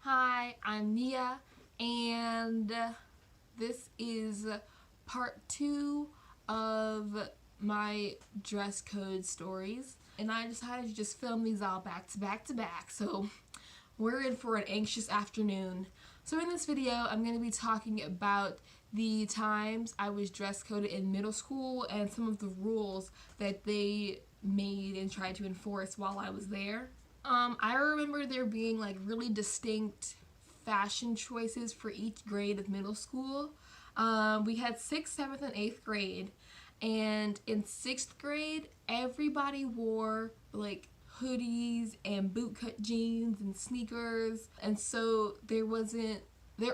Hi, I'm Nia, and this is part 2 of my dress code stories. And I decided to just film these all back to back to back, so we're in for an anxious afternoon. So in this video, I'm going to be talking about the times I was dress coded in middle school and some of the rules that they made and tried to enforce while I was there. I remember there being like really distinct fashion choices for each grade of middle school. We had 6th, 7th, and 8th grade, and in 6th grade everybody wore like hoodies and bootcut jeans and sneakers, and so there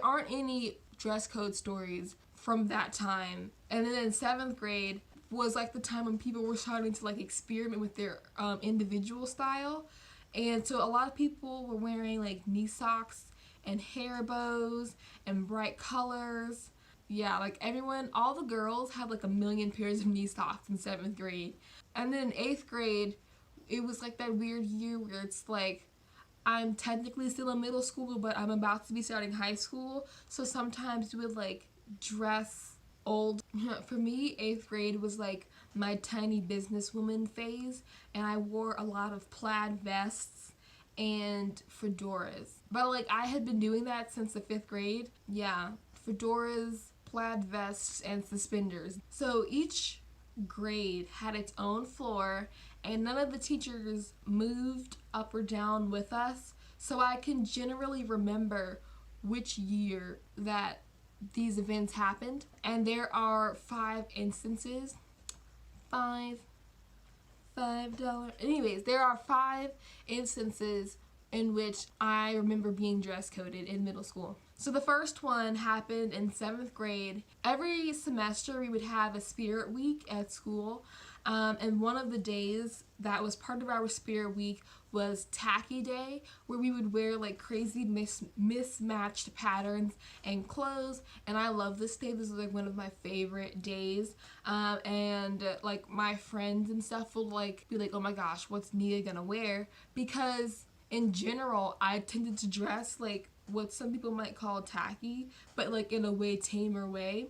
aren't any dress code stories from that time. And then in 7th grade was like the time when people were starting to like experiment with their individual style. And so a lot of people were wearing like knee socks and hair bows and bright colors. Yeah, like everyone, all the girls had like a million pairs of knee socks in 7th grade. And then in 8th grade, it was like that weird year where it's like, I'm technically still in middle school, but I'm about to be starting high school. So sometimes we would like dress old. For me, 8th grade was like my tiny businesswoman phase, and I wore a lot of plaid vests and fedoras. But like I had been doing that since the 5th grade. Yeah, fedoras, plaid vests, and suspenders. So each grade had its own floor, and none of the teachers moved up or down with us, so I can generally remember which year that these events happened. And there are 5 instances. $5. Anyways, there are 5 instances in which I remember being dress coded in middle school. So the first one happened in 7th grade. Every semester we would have a spirit week at school, and one of the days that was part of our spirit week was tacky day, where we would wear like crazy mismatched patterns and clothes. And I love this day. This is like one of my favorite days. And like my friends and stuff would like be like, oh my gosh, what's Nia gonna wear? Because in general I tended to dress like what some people might call tacky, but like in a way tamer way.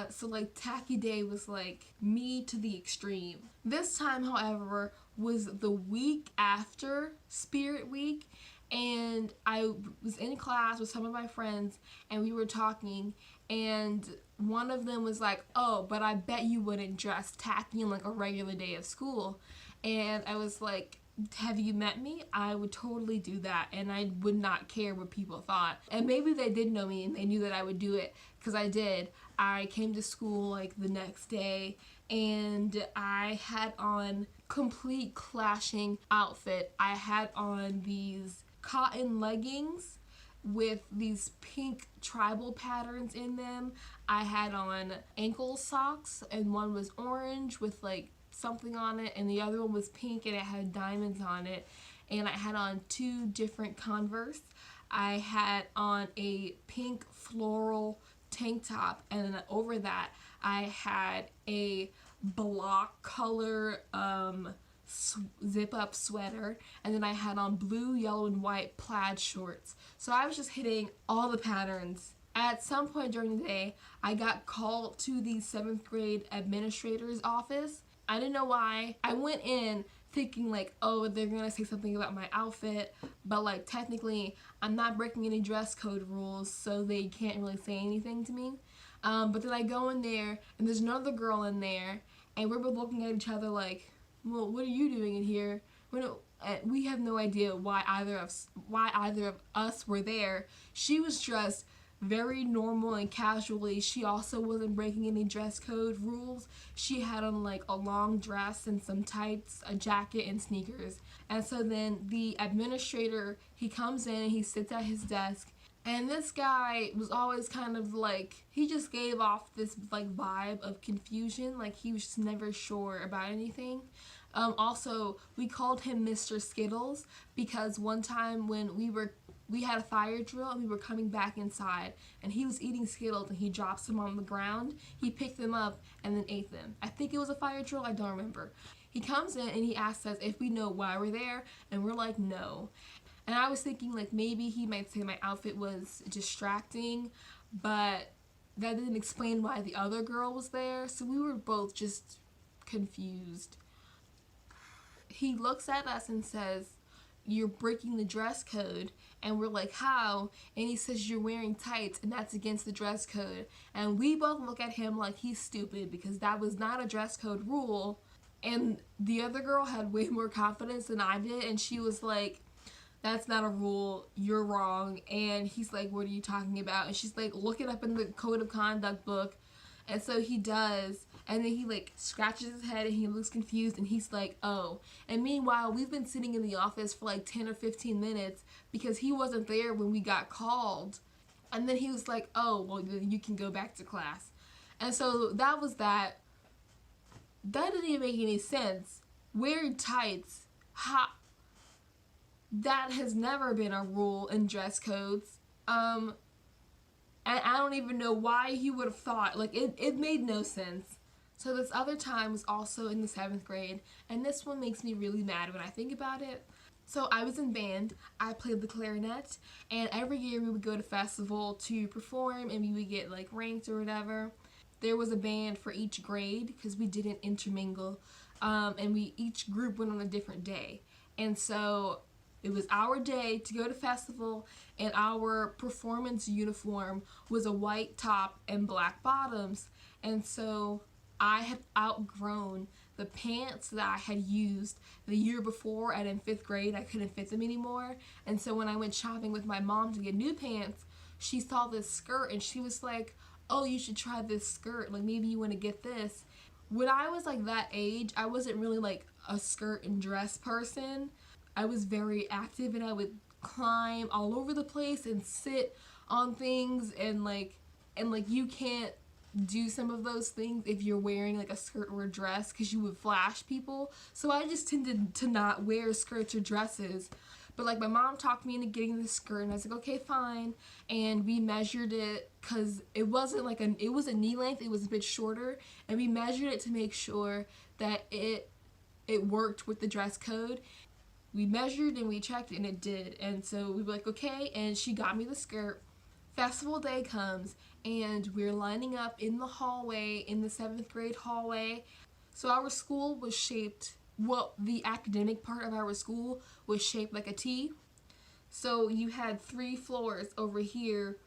So like tacky day was like me to the extreme. This time, however, was the week after Spirit Week, and I was in class with some of my friends and we were talking, and one of them was like, oh, but I bet you wouldn't dress tacky on like a regular day of school. And I was like, have you met me? I would totally do that, and I would not care what people thought. And maybe they did know me and they knew that I would do it, because I did. I came to school like the next day and I had on complete clashing outfit. I had on these cotton leggings with these pink tribal patterns in them. I had on ankle socks, and one was orange with like something on it, and the other one was pink and it had diamonds on it. And I had on 2 different Converse. I had on a pink floral tank top, and then over that I had a block color zip up sweater, and then I had on blue, yellow, and white plaid shorts. So I was just hitting all the patterns. At some point during the day, I got called to the 7th grade administrator's office. I didn't know why. I went in thinking like, oh, they're gonna say something about my outfit, but like technically I'm not breaking any dress code rules, so they can't really say anything to me. But then I go in there and there's another girl in there, and we're both looking at each other like, well, what are you doing in here? We have no idea why either of us were there. She was dressed very normal and casually. She also wasn't breaking any dress code rules. She had on like a long dress and some tights, a jacket, and sneakers. And so then the administrator, he comes in and he sits at his desk, and this guy was always kind of like, he just gave off this like vibe of confusion, like he was just never sure about anything. Also, we called him Mr. Skittles because one time when we had a fire drill and we were coming back inside, and he was eating Skittles and he drops them on the ground. He picked them up and then ate them. I think it was a fire drill, I don't remember. He comes in and he asks us if we know why we're there, and we're like, no. And I was thinking like maybe he might say my outfit was distracting, but that didn't explain why the other girl was there. So we were both just confused. He looks at us and says, "You're breaking the dress code." And we're like, "How?" And he says, "You're wearing tights and that's against the dress code." And we both look at him like he's stupid because that was not a dress code rule. And the other girl had way more confidence than I did, and she was like, "That's not a rule, you're wrong." And he's like, "What are you talking about?" And she's like, "Look it up in the code of conduct book." And so he does, and then he like scratches his head and he looks confused, and he's like, "Oh." And meanwhile, we've been sitting in the office for like 10 or 15 minutes because he wasn't there when we got called. And then he was like, "Oh, well, then you can go back to class." And so that was that. That didn't even make any sense. Wearing tights, that has never been a rule in dress codes. And I don't even know why he would have thought, like, it made no sense. So this other time was also in the 7th grade, and this one makes me really mad when I think about it. So I was in band, I played the clarinet, and every year we would go to festival to perform, and we would get, like, ranked or whatever. There was a band for each grade, because we didn't intermingle, and each group went on a different day. And so it was our day to go to festival, and our performance uniform was a white top and black bottoms. And so I had outgrown the pants that I had used the year before, and in 5th grade I couldn't fit them anymore. And so when I went shopping with my mom to get new pants, she saw this skirt and she was like, "Oh, you should try this skirt, like maybe you want to get this." When I was like that age, I wasn't really like a skirt and dress person. I was very active, and I would climb all over the place and sit on things, and you can't do some of those things if you're wearing like a skirt or a dress because you would flash people. So I just tended to not wear skirts or dresses. But like my mom talked me into getting this skirt, and I was like, "Okay, fine." And we measured it because it wasn't like it was a knee length, it was a bit shorter, and we measured it to make sure that it worked with the dress code. We measured and we checked, and it did. And so we were like, "Okay," and she got me the skirt. Festival day comes, and we're lining up in the hallway, in the 7th grade hallway. So our school was shaped, the academic part of our school was shaped like a T. So you had 3 floors over here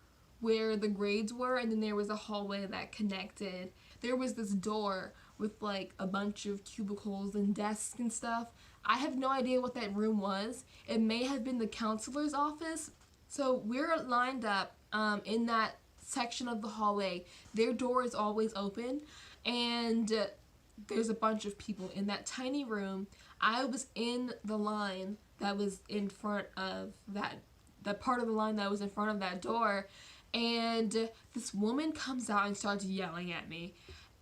where the grades were, and then there was a hallway that connected. There was this door with like a bunch of cubicles and desks and stuff. I have no idea what that room was. It may have been the counselor's office. So we're lined up in that section of the hallway. Their door is always open, and there's a bunch of people in that tiny room. I was in the line that was in front of the part of the line that was in front of that door, and this woman comes out and starts yelling at me.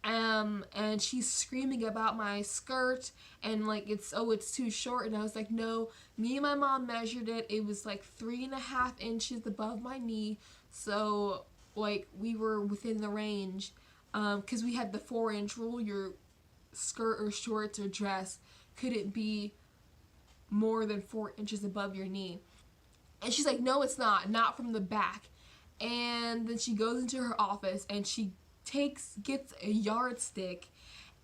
And she's screaming about my skirt, and like it's too short. And I was like, "No, me and my mom measured it. It was like 3.5 inches above my knee, so like we were within the range, because we had the 4-inch rule. Your skirt or shorts or dress couldn't be more than 4 inches above your knee." And she's like, "No, it's not from the back." And then she goes into her office and she gets a yardstick,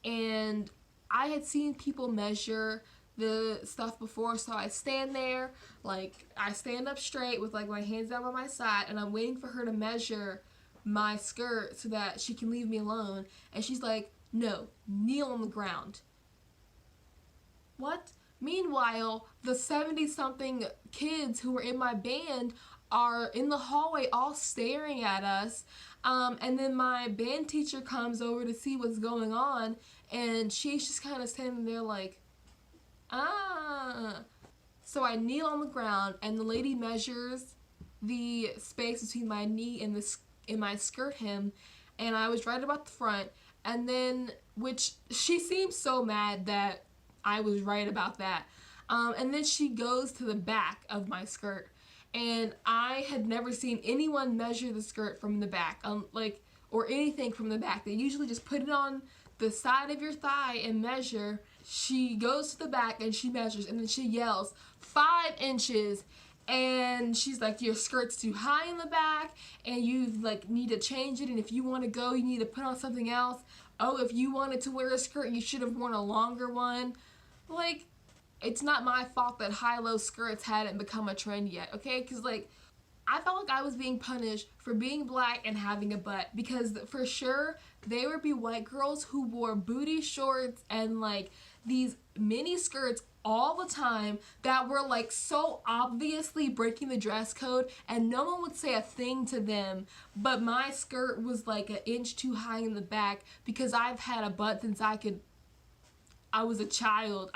and I had seen people measure the stuff before, so I stand there, like I stand up straight with like my hands down by my side, and I'm waiting for her to measure my skirt so that she can leave me alone. And she's like, "No, kneel on the ground." What? Meanwhile, the 70-something kids who were in my band are in the hallway all staring at us. And then my band teacher comes over to see what's going on, and she's just kind of standing there like, "Ah." So I kneel on the ground, and the lady measures the space between my knee and my skirt hem, and I was right about the front. And then, which she seemed so mad that I was right about that. And then she goes to the back of my skirt, and I had never seen anyone measure the skirt from the back, or anything from the back. They usually just put it on the side of your thigh and measure. She goes to the back and she measures, and then she yells, 5 inches. and she's like, your skirt's too high in the back and you like need to change it, and if you want to go you need to put on something else. Oh, if you wanted to wear a skirt you should have worn a longer one. Like, it's not my fault that high-low skirts hadn't become a trend yet, okay? Because like, I felt like I was being punished for being black and having a butt, because for sure there would be white girls who wore booty shorts and like these mini skirts all the time that were like so obviously breaking the dress code, and no one would say a thing to them, but my skirt was like an inch too high in the back because I've had a butt since I was a child.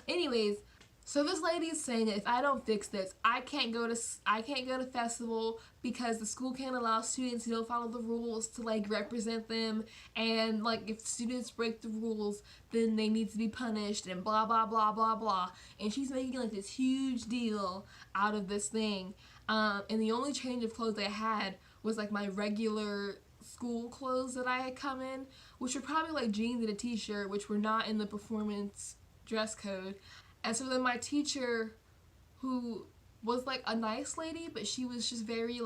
Anyways, so this lady is saying that if I don't fix this, I can't go to festival because the school can't allow students who don't follow the rules to like represent them, and like if students break the rules then they need to be punished, and blah blah blah blah blah. And she's making like this huge deal out of this thing, and the only change of clothes I had was like my regular school clothes that I had come in, which were probably like jeans and a t-shirt, which were not in the performance dress code. And so then my teacher, who was like a nice lady, but she was just very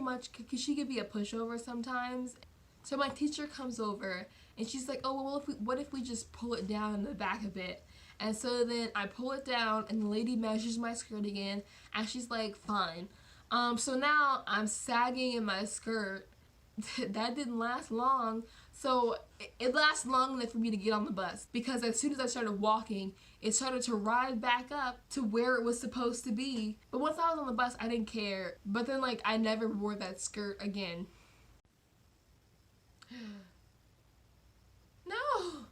much, because she could be a pushover sometimes. So my teacher comes over and she's like, oh, well, what if we just pull it down in the back a bit? And so then I pull it down and the lady measures my skirt again and she's like, fine. So now I'm sagging in my skirt. That didn't last long. So it lasted long enough for me to get on the bus, because as soon as I started walking, it started to ride back up to where it was supposed to be. But once I was on the bus, I didn't care. But then like I never wore that skirt again. No! Oh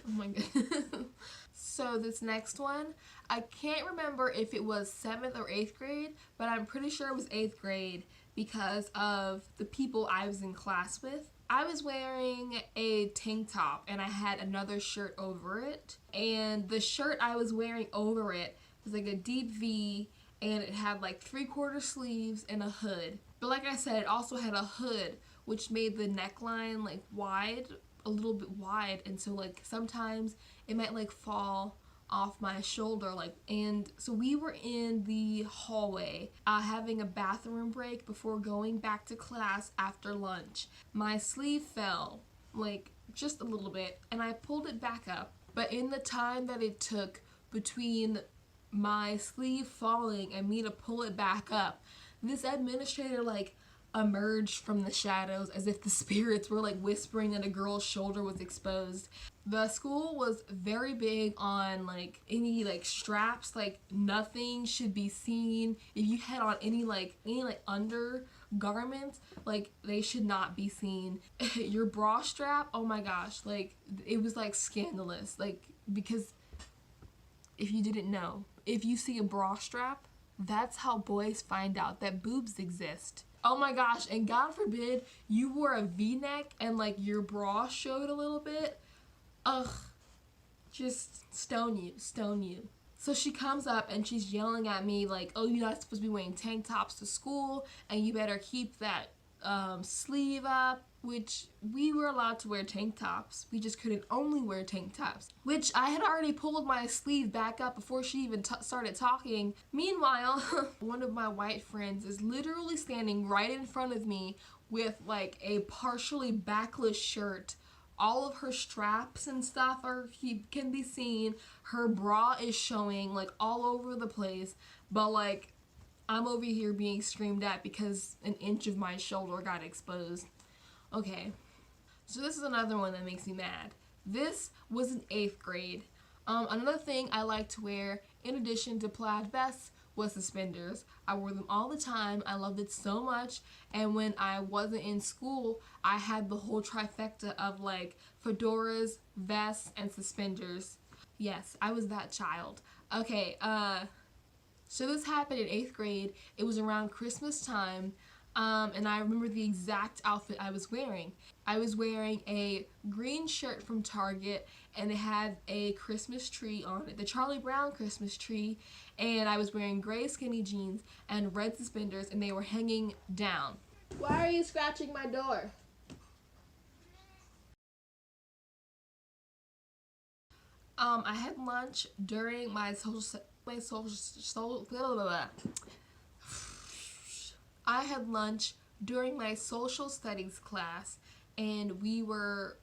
my god. So this next one, I can't remember if it was 7th or 8th grade, but I'm pretty sure it was 8th grade because of the people I was in class with. I was wearing a tank top and I had another shirt over it, and the shirt I was wearing over it was like a deep V, and it had like 3/4 sleeves and a hood. But like I said, it also had a hood which made the neckline like wide, a little bit wide, and so like sometimes it might like fall off my shoulder, like. And so we were in the hallway having a bathroom break before going back to class after lunch. My sleeve fell like just a little bit and I pulled it back up, but in the time that it took between my sleeve falling and me to pull it back up, this administrator like emerged from the shadows as if the spirits were like whispering that a girl's shoulder was exposed. The school was very big on like any like straps, like nothing should be seen. If you had on any undergarments, like they should not be seen. Your bra strap, oh my gosh, like it was like scandalous, like, because if you didn't know, if you see a bra strap, that's how boys find out that boobs exist. Oh my gosh, and God forbid you wore a V-neck and like your bra showed a little bit. Ugh, just stone you. So she comes up and she's yelling at me like, oh, you're not supposed to be wearing tank tops to school and you better keep that sleeve up, which we were allowed to wear tank tops. We just couldn't only wear tank tops, which I had already pulled my sleeve back up before she even started talking. Meanwhile, one of my white friends is literally standing right in front of me with like a partially backless shirt. All of her straps and stuff can be seen. Her bra is showing like all over the place, but like I'm over here being screamed at because an inch of my shoulder got exposed. Okay, so this is another one that makes me mad. This was in 8th grade. Another thing I like to wear in addition to plaid vests was suspenders. I wore them all the time. I loved it so much. And when I wasn't in school, I had the whole trifecta of like fedoras, vests, and suspenders. Yes, I was that child. Okay, so this happened in 8th grade. It was around Christmas time. And I remember the exact outfit I was wearing. I was wearing a green shirt from Target and it had a Christmas tree on it, the Charlie Brown Christmas tree, and I was wearing gray skinny jeans and red suspenders and they were hanging down. Why are you scratching my door? I had lunch during my I had lunch during my social studies class, and we were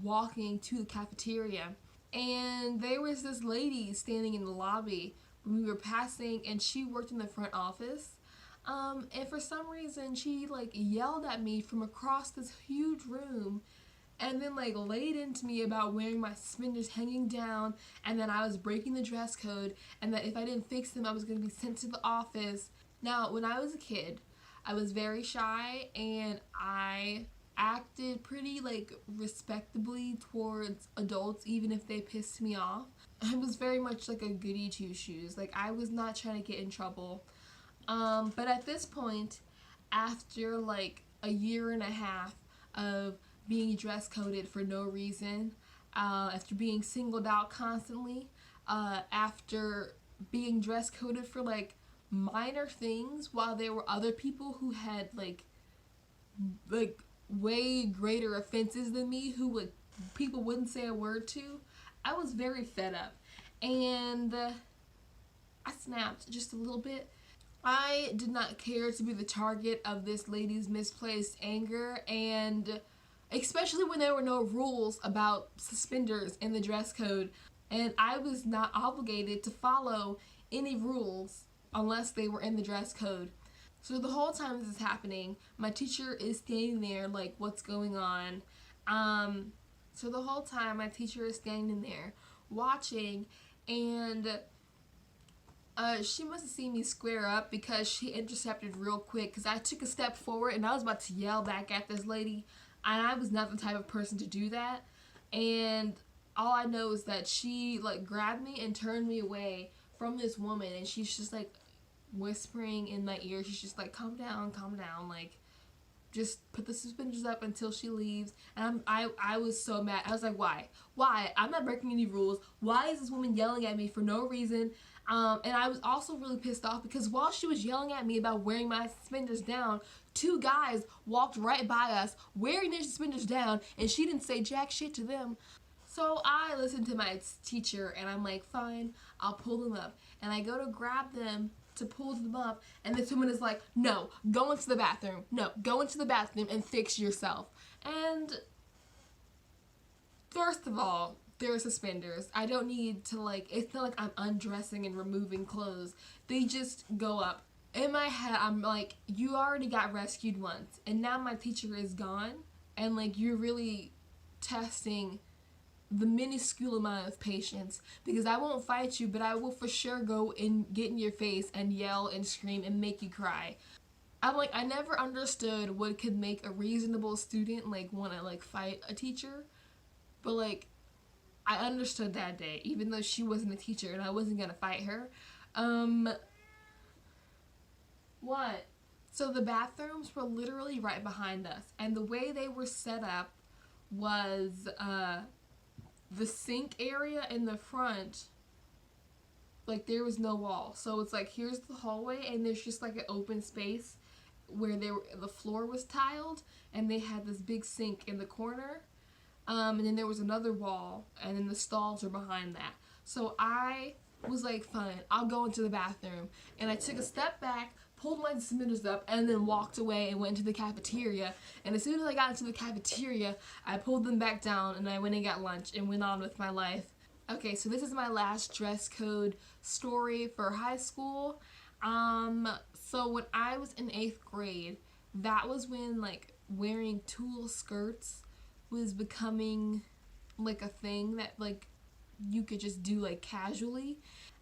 walking to the cafeteria, and there was this lady standing in the lobby when we were passing, and she worked in the front office. And for some reason, she like yelled at me from across this huge room, and then like laid into me about wearing my suspenders hanging down, and that I was breaking the dress code, and that if I didn't fix them I was going to be sent to the office. Now, when I was a kid, I was very shy, and I acted pretty like respectably towards adults even if they pissed me off. I was very much like a goody two shoes. Like, I was not trying to get in trouble. But at this point, after like a year and a half of being dress coded for no reason, after being singled out constantly, after being dress coded for like minor things while there were other people who had like way greater offenses than me who people wouldn't say a word to, I was very fed up, and I snapped just a little bit. I did not care to be the target of this lady's misplaced anger, and especially when there were no rules about suspenders in the dress code, and I was not obligated to follow any rules unless they were in the dress code. So the whole time this is happening, my teacher is standing there like, what's going on? So the whole time my teacher is standing there watching, and she must have seen me square up because she intercepted real quick, because I took a step forward and I was about to yell back at this lady, and I was not the type of person to do that. And all I know is that she like grabbed me and turned me away from this woman, and she's just like whispering in my ear. She's just like, calm down, like just put the suspenders up until she leaves. And I was so mad. I was like, why? I'm not breaking any rules. Why is this woman yelling at me for no reason? And I was also really pissed off because while she was yelling at me about wearing my suspenders down, two guys walked right by us wearing their suspenders down, and she didn't say jack shit to them. So I listened to my teacher, and I'm like, fine, I'll pull them up. And I go to grab them to pull them up, and this woman is like, no, go into the bathroom. No, go into the bathroom and fix yourself. And first of all, they're suspenders. I don't need to like, it's not like I'm undressing and removing clothes. They just go up. In my head, I'm like, you already got rescued once, and now my teacher is gone, and like, you're really testing the minuscule amount of patience, because I won't fight you, but I will for sure go and get in your face and yell and scream and make you cry. I'm like, I never understood what could make a reasonable student like want to like fight a teacher, but like, I understood that day, even though she wasn't a teacher and I wasn't gonna fight her. What? So the bathrooms were literally right behind us, and the way they were set up was the sink area in the front, like there was no wall. So it's like, here's the hallway, and there's just like an open space where the floor was tiled, and they had this big sink in the corner. And then there was another wall, and then the stalls were behind that. So I was like, fine, I'll go into the bathroom. And I took a step back, pulled my suspenders up, and then walked away and went into the cafeteria. And as soon as I got into the cafeteria, I pulled them back down, and I went and got lunch and went on with my life. Okay, so this is my last dress code story for high school. So when I was in 8th grade, that was when like wearing tulle skirts was becoming like a thing that like you could just do like casually,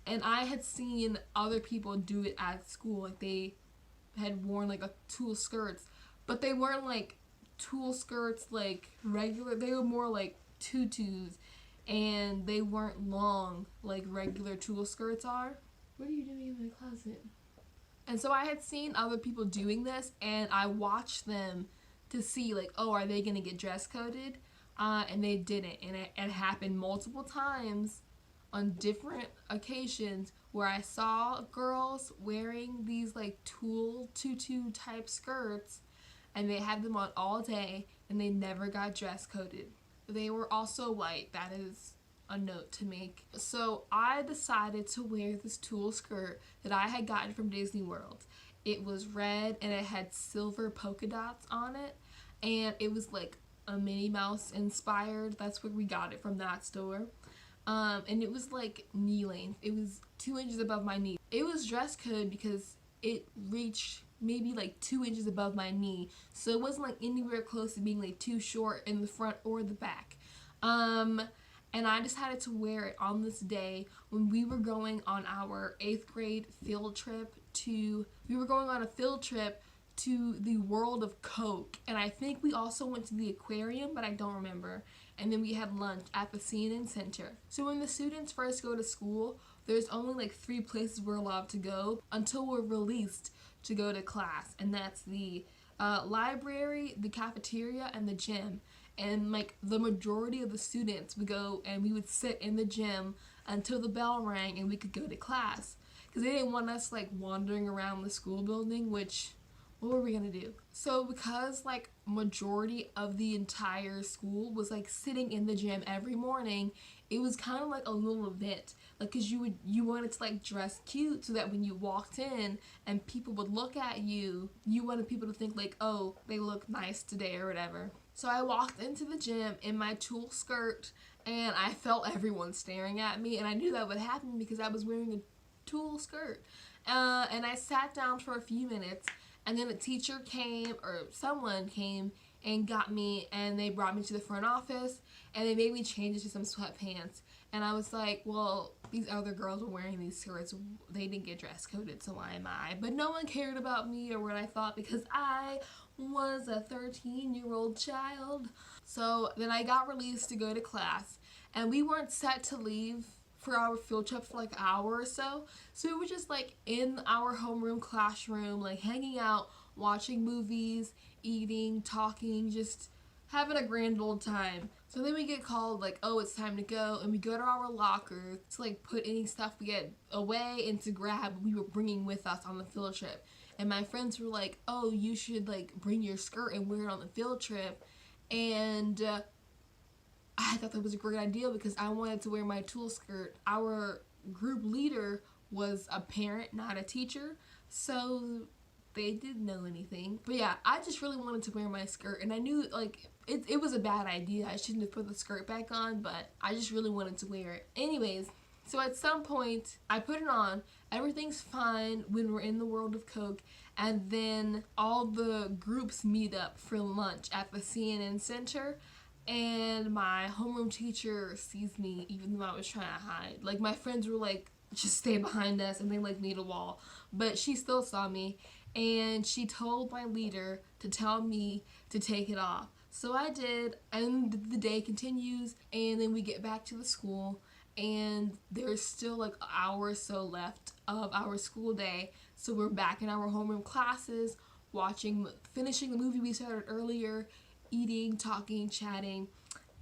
and I had seen other people do it at school. Like, they had worn like a tulle skirts, but they weren't like tulle skirts like regular. They were more like tutus, and they weren't long like regular tulle skirts are. What are you doing in my closet? And so I had seen other people doing this, and I watched them to see like, oh, are they gonna get dress coded? And they didn't, and it happened multiple times on different occasions where I saw girls wearing these like tulle tutu type skirts, and they had them on all day, and they never got dress coded. They were also white. That is a note to make. So I decided to wear this tulle skirt that I had gotten from Disney World. It was red and it had silver polka dots on it, and it was like a Minnie Mouse inspired. That's where we got it, from that store. And it was like knee length. It was 2 inches above my knee. It was dress code because it reached maybe like 2 inches above my knee, so it wasn't like anywhere close to being like too short in the front or the back. And I decided to wear it on this day when we were going on our 8th grade field trip to the World of Coke, and I think we also went to the aquarium, but I don't remember. And then we had lunch at the CNN Center. So when the students first go to school, there's only like 3 places we're allowed to go until we're released to go to class, and that's the library, the cafeteria, and the gym. And like the majority of the students would go and we would sit in the gym until the bell rang and we could go to class, because they didn't want us like wandering around the school building, which, what were we gonna do? So because like majority of the entire school was like sitting in the gym every morning, it was kind of like a little event, like, because you wanted to like dress cute so that when you walked in and people would look at you, you wanted people to think like, oh, they look nice today or whatever. So I walked into the gym in my tulle skirt, and I felt everyone staring at me, and I knew that would happen because I was wearing a tulle skirt. And I sat down for a few minutes, and then a teacher came, or someone came and got me, and they brought me to the front office, and they made me change into some sweatpants. And I was like, well, these other girls were wearing these skirts. They didn't get dress coded, so why am I? But no one cared about me or what I thought because I was a 13-year-old child. So then I got released to go to class, and we weren't set to leave for our field trip for like an hour or so. So we were just like in our homeroom classroom, like hanging out, watching movies, eating, talking, just having a grand old time. So then we get called like, oh, it's time to go, and we go to our locker to like put any stuff we get away and to grab what we were bringing with us on the field trip. And my friends were like, oh, you should like bring your skirt and wear it on the field trip. And I thought that was a great idea because I wanted to wear my tulle skirt. Our group leader was a parent, not a teacher, so they didn't know anything. But yeah, I just really wanted to wear my skirt, and I knew like it was a bad idea. I shouldn't have put the skirt back on, but I just really wanted to wear it. Anyways, so at some point I put it on. Everything's fine when we're in the World of Coke, and then all the groups meet up for lunch at the CNN Center. And my homeroom teacher sees me even though I was trying to hide. Like, my friends were like, just stay behind us, and they like made a wall. But she still saw me, and she told my leader to tell me to take it off. So I did, and the day continues, and then we get back to the school, and there's still like an hour or so left of our school day. So we're back in our homeroom classes, finishing the movie we started earlier, eating, talking, chatting,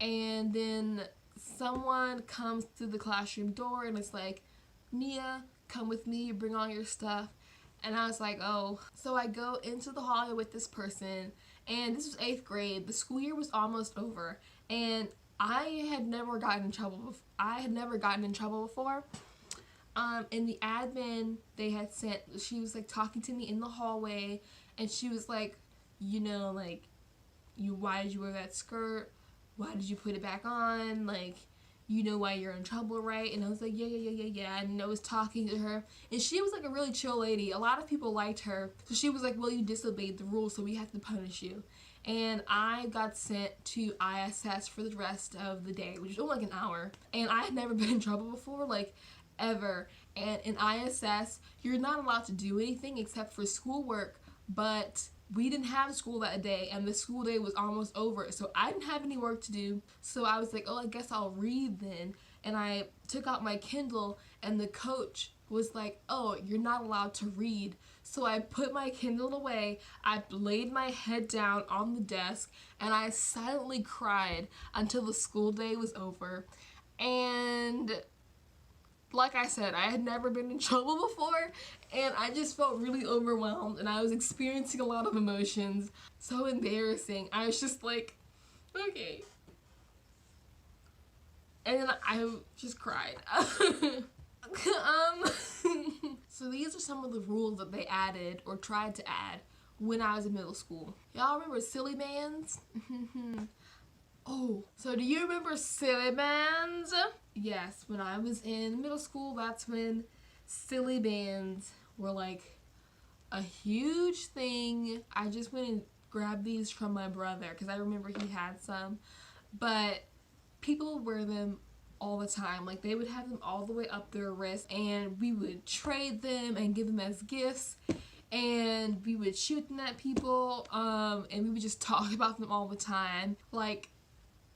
and then someone comes through the classroom door and it's like, Nia, come with me, bring all your stuff. And I was like, oh. So I go into the hallway with this person, and this was 8th grade. The school year was almost over, and I had never gotten in trouble before. And the admin they had sent, she was like talking to me in the hallway, and she was like, you know, like, why did you wear that skirt? Why did you put it back on? Like, you know why you're in trouble, right? And I was like, yeah. And I was talking to her, and she was like a really chill lady. A lot of people liked her. So she was like, well, you disobeyed the rules, so we have to punish you. And I got sent to ISS for the rest of the day, which was only like an hour. And I had never been in trouble before, like, ever. And in ISS, you're not allowed to do anything except for schoolwork, but we didn't have school that day, and the school day was almost over, so I didn't have any work to do. So I was like, oh, I guess I'll read then. And I took out my Kindle, and the coach was like, oh, you're not allowed to read. So I put my Kindle away, I laid my head down on the desk, and I silently cried until the school day was over. And like I said, I had never been in trouble before, and I just felt really overwhelmed, and I was experiencing a lot of emotions. So embarrassing. I was just like, okay. And then I just cried. So these are some of the rules that they added or tried to add when I was in middle school. Y'all remember silly bands? Oh, so do you remember silly bands? Yes, when I was in middle school, that's when silly bands were like a huge thing. I just went and grabbed these from my brother because I remember he had some, but people would wear them all the time. Like, they would have them all the way up their wrist, and we would trade them and give them as gifts, and we would shoot them at people, and we would just talk about them all the time. Like,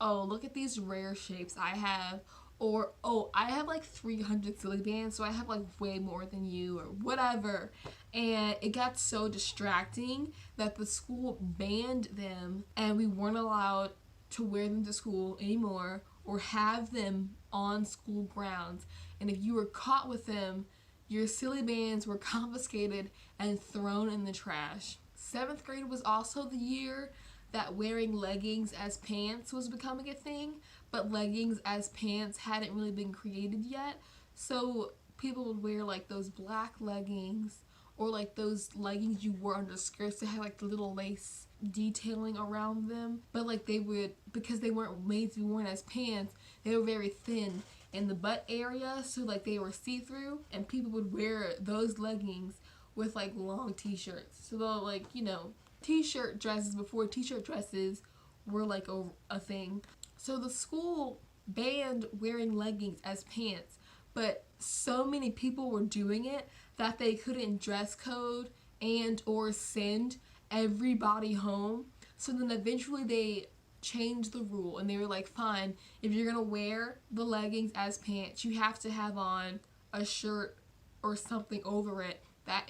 oh, look at these rare shapes I have, or oh, I have like 300 silly bands, so I have like way more than you, or whatever. And it got so distracting that the school banned them, and we weren't allowed to wear them to school anymore or have them on school grounds. And if you were caught with them, your silly bands were confiscated and thrown in the trash. 7th grade was also the year that wearing leggings as pants was becoming a thing, but leggings as pants hadn't really been created yet. So people would wear like those black leggings, or like those leggings you wore under skirts that had like the little lace detailing around them, but like they would, because they weren't made to be worn as pants, they were very thin in the butt area, so like they were see-through, and people would wear those leggings with like long t-shirts. So they'll, like, you know, t-shirt dresses before t-shirt dresses were like a thing. So the school banned wearing leggings as pants, but so many people were doing it that they couldn't dress code and or send everybody home. So then eventually they changed the rule, and they were like, fine, if you're gonna wear the leggings as pants, you have to have on a shirt or something over it that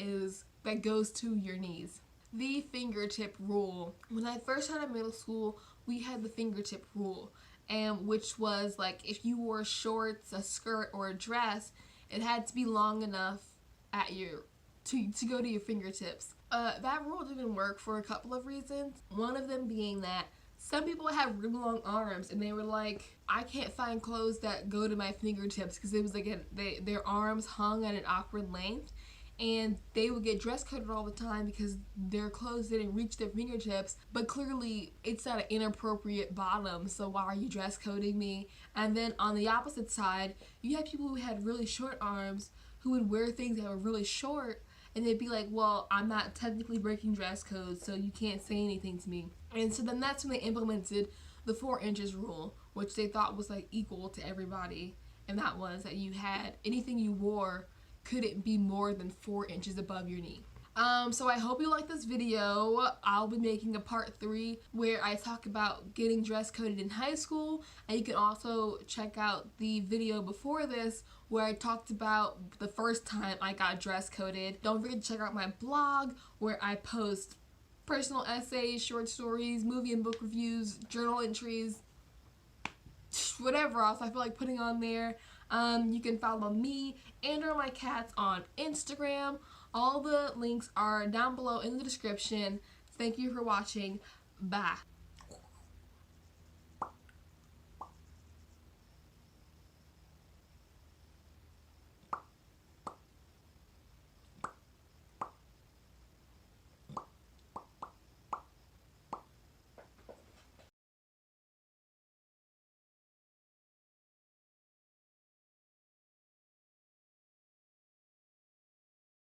goes to your knees. The fingertip rule. When I first started middle school, we had the fingertip rule, and which was like, if you wore shorts, a skirt, or a dress, it had to be long enough at your to go to your fingertips. That rule didn't work for a couple of reasons. One of them being that some people have really long arms, and they were like, I can't find clothes that go to my fingertips, because it was like their arms hung at an awkward length, and they would get dress coded all the time because their clothes didn't reach their fingertips. But clearly it's at an inappropriate bottom, so why are you dress coding me? And then on the opposite side, you had people who had really short arms who would wear things that were really short, and they'd be like, well, I'm not technically breaking dress code, so you can't say anything to me. And so then that's when they implemented the 4 inches rule, which they thought was like equal to everybody, and that was that you had anything you wore couldn't be more than 4 inches above your knee. So I hope you like this video. I'll be making a part 3 where I talk about getting dress coded in high school, and you can also check out the video before this where I talked about the first time I got dress coded. Don't forget to check out my blog where I post personal essays, short stories, movie and book reviews, journal entries, whatever else I feel like putting on there. You can follow me and or my cats on Instagram. All the links are down below in the description. Thank you for watching. Bye.